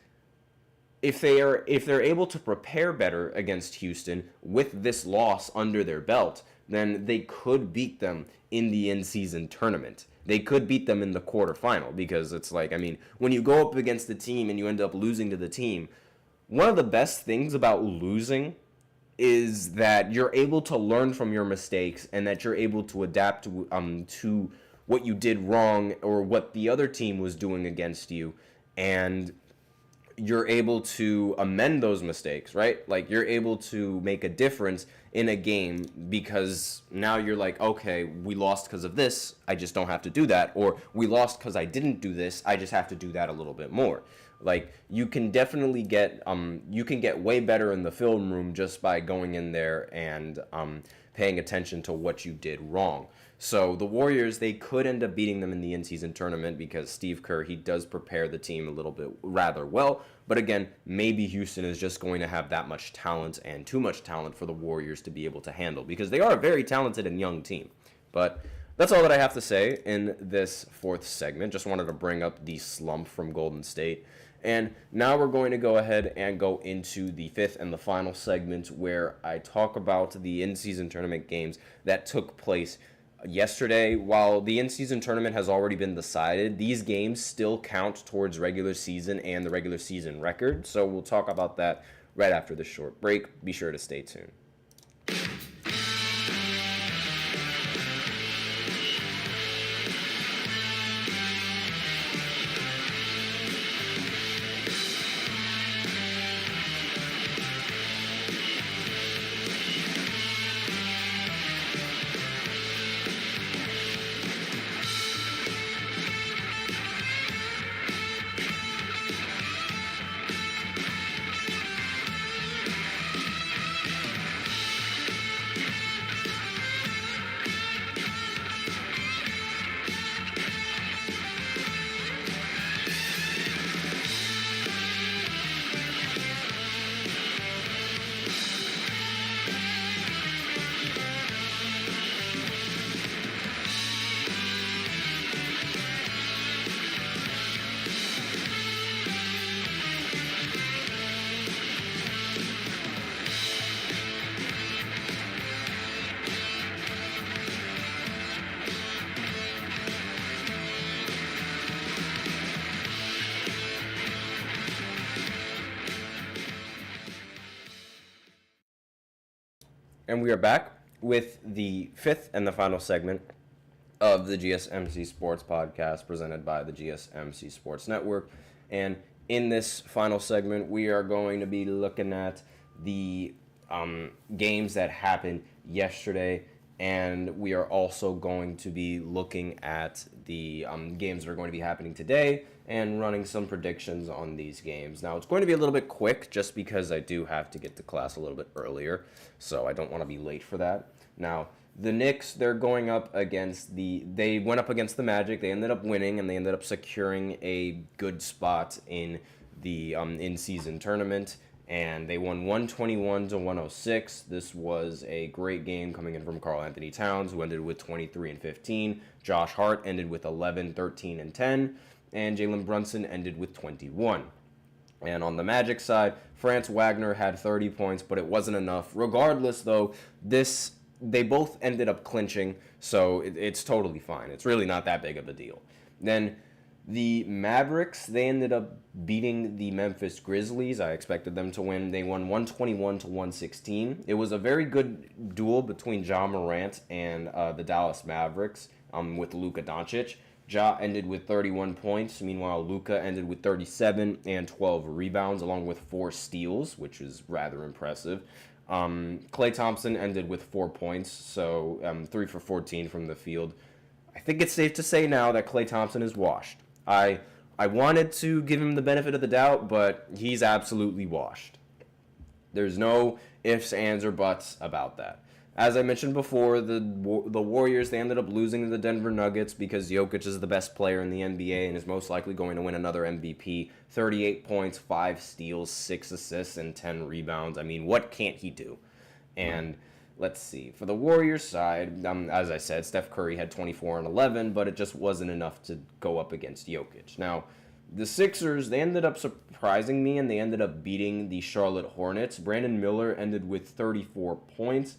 If they're able to prepare better against Houston with this loss under their belt, then they could beat them in the in-season tournament. They could beat them in the quarterfinal, because it's like, I mean, when you go up against the team and you end up losing to the team, one of the best things about losing is that you're able to learn from your mistakes, and that you're able to adapt to what you did wrong or what the other team was doing against you, and you're able to amend those mistakes, right? Like, you're able to make a difference in a game, because now you're like, okay, we lost because of this, I just don't have to do that, or we lost because I didn't do this, I just have to do that a little bit more. Like, you can definitely get way better in the film room just by going in there and paying attention to what you did wrong. So the Warriors, they could end up beating them in the in-season tournament, because Steve Kerr, he does prepare the team a little bit rather well. But again, maybe Houston is just going to have that much talent, and too much talent for the Warriors to be able to handle, because they are a very talented and young team. But that's all that I have to say in this fourth segment. Just wanted to bring up the slump from Golden State. And now we're going to go ahead and go into the fifth and the final segment, where I talk about the in-season tournament games that took place yesterday. While the in-season tournament has already been decided, these games still count towards regular season and the regular season record. So we'll talk about that right after this short break. Be sure to stay tuned. And we are back with the fifth and the final segment of the GSMC Sports Podcast presented by the GSMC Sports Network. And in this final segment, we are going to be looking at the games that happened yesterday, and we are also going to be looking at the games that are going to be happening today and running some predictions on these games. Now, it's going to be a little bit quick just because I do have to get to class a little bit earlier, so I don't want to be late for that. Now, the Knicks, they're going up against they went up against the Magic. They ended up winning, and they ended up securing a good spot in the in-season tournament, and they won 121-106. This was a great game coming in from Karl Anthony Towns, who ended with 23 and 15. Josh Hart ended with 11, 13, and 10, and Jalen Brunson ended with 21. And on the Magic side, Franz Wagner had 30 points, but it wasn't enough. Regardless, though, they both ended up clinching, so it's totally fine. It's really not that big of a deal. Then the Mavericks, they ended up beating the Memphis Grizzlies. I expected them to win. They won 121-116. It was a very good duel between Ja Morant and the Dallas Mavericks with Luka Doncic. Ja ended with 31 points. Meanwhile, Luka ended with 37 and 12 rebounds, along with 4 steals, which is rather impressive. Klay Thompson ended with 4 points, so 3 for 14 from the field. I think it's safe to say now that Klay Thompson is washed. I wanted to give him the benefit of the doubt, but he's absolutely washed. There's no ifs, ands, or buts about that. As I mentioned before, the Warriors, they ended up losing to the Denver Nuggets because Jokic is the best player in the NBA and is most likely going to win another MVP. 38 points, 5 steals, 6 assists, and 10 rebounds. I mean, what can't he do? And let's see. For the Warriors side, as I said, Steph Curry had 24 and 11, but it just wasn't enough to go up against Jokic. Now, the Sixers, they ended up surprising me, and they ended up beating the Charlotte Hornets. Brandon Miller ended with 34 points.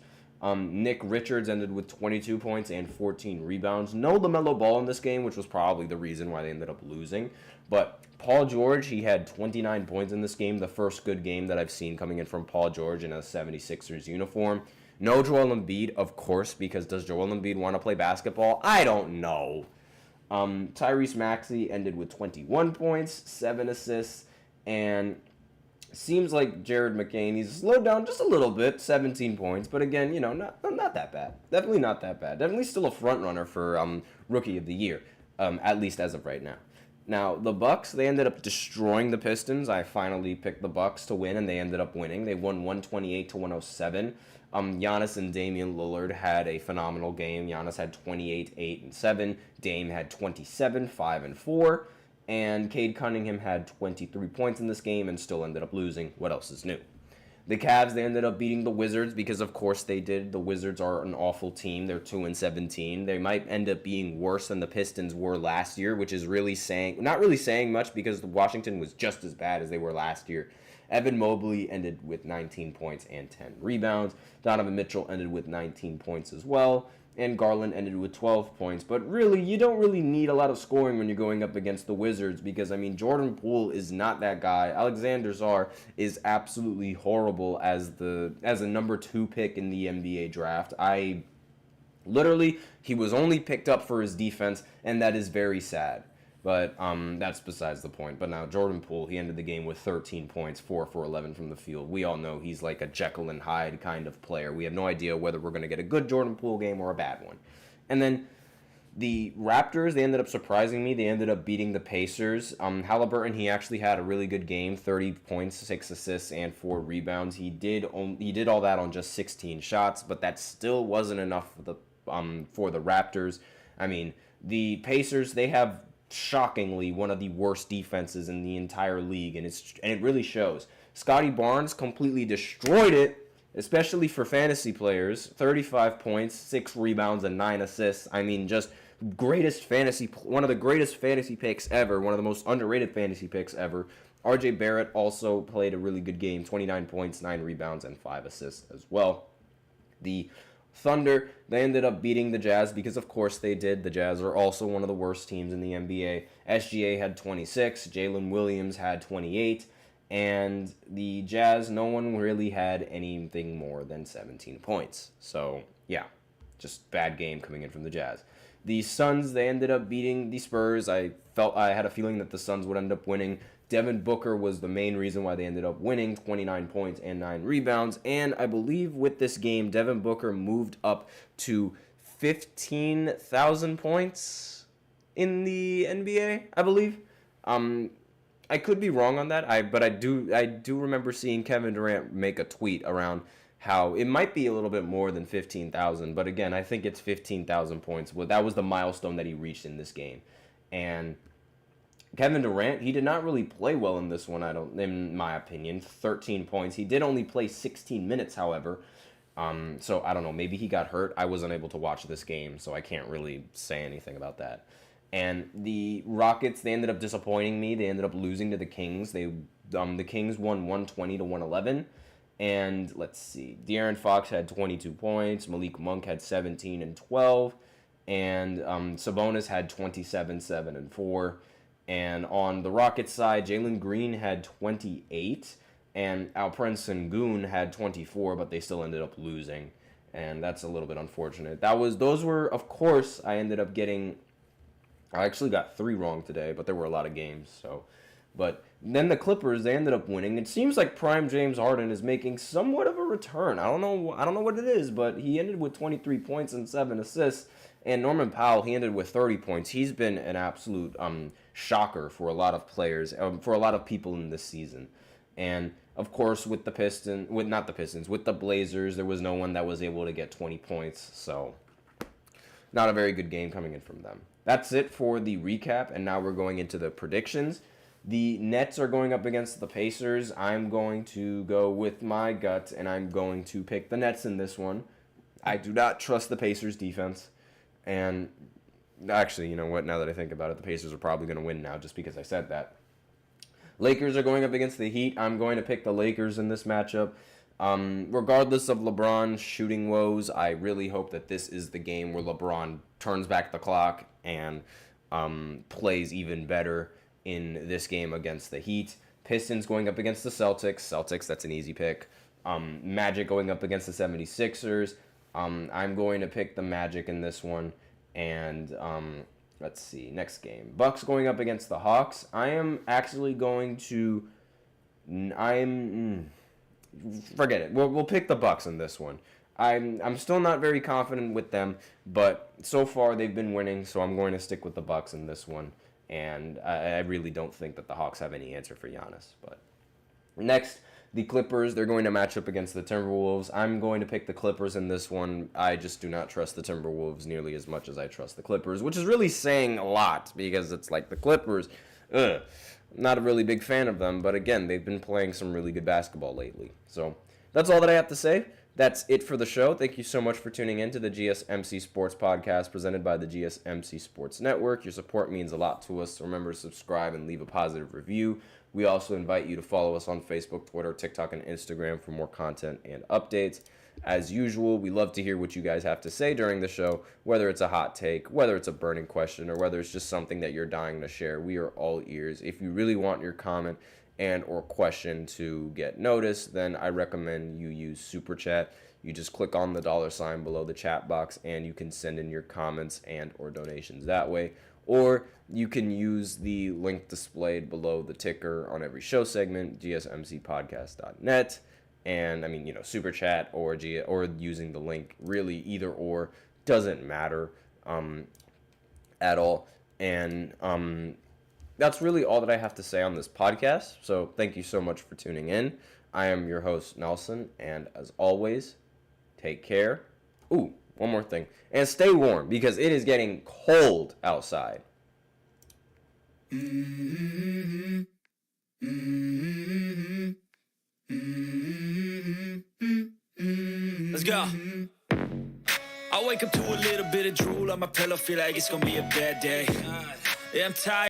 Nick Richards ended with 22 points and 14 rebounds. No LaMelo Ball in this game, which was probably the reason why they ended up losing. But Paul George, he had 29 points in this game, the first good game that I've seen coming in from Paul George in a 76ers uniform. No Joel Embiid, of course, because does Joel Embiid want to play basketball? I don't know. Tyrese Maxey ended with 21 points, 7 assists, and seems like Jared McCain, he's slowed down just a little bit, 17 points, but again, not that bad. Definitely not that bad. Definitely still a front runner for Rookie of the Year, at least as of right now. Now, the Bucks, they ended up destroying the Pistons. I finally picked the Bucks to win, and they ended up winning. They won 128-107. Giannis and Damian Lillard had a phenomenal game. Giannis had 28, 8, and 7. Dame had 27, 5, and 4. And Cade Cunningham had 23 points in this game and still ended up losing. What else is new? The Cavs, they ended up beating the Wizards because, of course, they did. The Wizards are an awful team. They're 2-17. They might end up being worse than the Pistons were last year, which is not really saying much because Washington was just as bad as they were last year. Evan Mobley ended with 19 points and 10 rebounds. Donovan Mitchell ended with 19 points as well. And Garland ended with 12 points. But really, you don't really need a lot of scoring when you're going up against the Wizards because, Jordan Poole is not that guy. Alexander Czar is absolutely horrible as a number 2 pick in the NBA draft. He was only picked up for his defense, and that is very sad. But that's besides the point. But now Jordan Poole, he ended the game with 13 points, 4 for 11 from the field. We all know he's like a Jekyll and Hyde kind of player. We have no idea whether we're going to get a good Jordan Poole game or a bad one. And then the Raptors, they ended up surprising me. They ended up beating the Pacers. Halliburton, he actually had a really good game, 30 points, 6 assists, and 4 rebounds. He did all that on just 16 shots, but that still wasn't enough for the Raptors. The Pacers, they have shockingly one of the worst defenses in the entire league, and it really shows. Scotty Barnes completely destroyed it, especially for fantasy players. 35 points, 6 rebounds, and 9 assists. Just one of the greatest fantasy picks ever, one of the most underrated fantasy picks ever. RJ Barrett also played a really good game, 29 points, 9 rebounds, and 5 assists as well. The Thunder, they ended up beating the Jazz because, of course, they did. The Jazz are also one of the worst teams in the NBA. SGA had 26, Jalen Williams had 28, And the Jazz, no one really had anything more than 17 points. So, yeah, just bad game coming in from the Jazz. The Suns, they ended up beating the Spurs. I had a feeling that the Suns would end up winning. Devin Booker was the main reason why they ended up winning, 29 points and 9 rebounds. And I believe with this game, Devin Booker moved up to 15,000 points in the NBA, I believe. I could be wrong on that. But I do remember seeing Kevin Durant make a tweet around how it might be a little bit more than 15,000, but again, I think it's 15,000 points. Well, that was the milestone that he reached in this game. And Kevin Durant, he did not really play well in this one, in my opinion. 13 points. He did only play 16 minutes, however. So I don't know, maybe he got hurt. I was unable to watch this game, so I can't really say anything about that. And the Rockets, they ended up disappointing me. They ended up losing to the Kings. The Kings won 120-111. And let's see, De'Aaron Fox had 22 points. Malik Monk had 17 and 12. And Sabonis had 27, 7 and 4. And on the Rockets side, Jalen Green had 28. And Alperen Sengun had 24, but they still ended up losing. And that's a little bit unfortunate. Those were, of course, I actually got 3 wrong today, but there were a lot of games, so. But then the Clippers, they ended up winning. It seems like prime James Harden is making somewhat of a return. I don't know what it is, but he ended with 23 points and 7 assists. And Norman Powell, he ended with 30 points. He's been an absolute shocker for a lot of players, for a lot of people in this season. And of course, with the Blazers, there was no one that was able to get 20 points. So, not a very good game coming in from them. That's it for the recap, and now we're going into the predictions. The Nets are going up against the Pacers. I'm going to go with my gut, and I'm going to pick the Nets in this one. I do not trust the Pacers' defense. And actually, you know what? Now that I think about it, the Pacers are probably going to win now just because I said that. Lakers are going up against the Heat. I'm going to pick the Lakers in this matchup. Regardless of LeBron's shooting woes, I really hope that this is the game where LeBron turns back the clock and plays even better in this game against the Heat. Pistons going up against the Celtics. Celtics, that's an easy pick. Magic going up against the 76ers. I'm going to pick the Magic in this one. And let's see, next game. Bucks going up against the Hawks. I am actually going to... forget it. We'll pick the Bucks in this one. I'm still not very confident with them, but so far they've been winning, so I'm going to stick with the Bucks in this one. And I really don't think that the Hawks have any answer for Giannis. But next, the Clippers, they're going to match up against the Timberwolves. I'm going to pick the Clippers in this one. I just do not trust the Timberwolves nearly as much as I trust the Clippers, which is really saying a lot because it's like the Clippers, I'm not a really big fan of them, but again, they've been playing some really good basketball lately. So that's all that I have to say. That's it for the show. Thank you so much for tuning in to the GSMC Sports Podcast presented by the GSMC Sports Network. Your support means a lot to us, so remember to subscribe and leave a positive review. We also invite you to follow us on Facebook, Twitter, TikTok, and Instagram for more content and updates. As usual, we love to hear what you guys have to say during the show, whether it's a hot take, whether it's a burning question, or whether it's just something that you're dying to share. We are all ears. If you really want your comment and or question to get noticed, then I recommend you use Super Chat. You just click on the $ below the chat box and you can send in your comments and or donations that way. Or you can use the link displayed below the ticker on every show segment, gsmcpodcast.net. And Super Chat or using the link, really either or doesn't matter at all. And that's really all that I have to say on this podcast. So thank you so much for tuning in. I am your host, Nelson, and as always, take care. Ooh, one more thing. And stay warm, because it is getting cold outside. Let's go. I wake up to a little bit of drool on my pillow, feel like it's gonna be a bad day. Yeah, I'm tired.